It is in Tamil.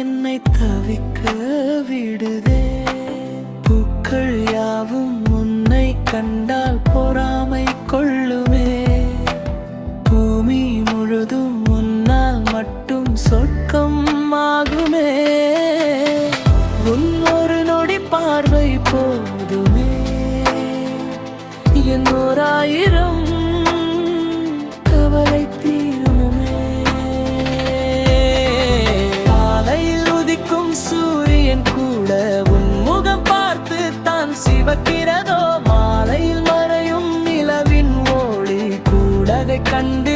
என்னை தவிக்க விடுதே. பூக்கள் யாவும் உன்னை கண்டால் பொறாமை கொள்ளுமே. பூமி முழுதும் உன்னால் மட்டும் சொர்க்கம் ஆகுமே. உன் ஒரு நொடி பார்வை போதுமே என் 1000 கவலை தீருமே. காலையில் உதிக்கும் சூரியன் கூட உன் முகம் பார்த்து தான் சிவக்கிறதோ. மாலையில் மறையும் நிலவின் ஒளி கூட அதை கண்டு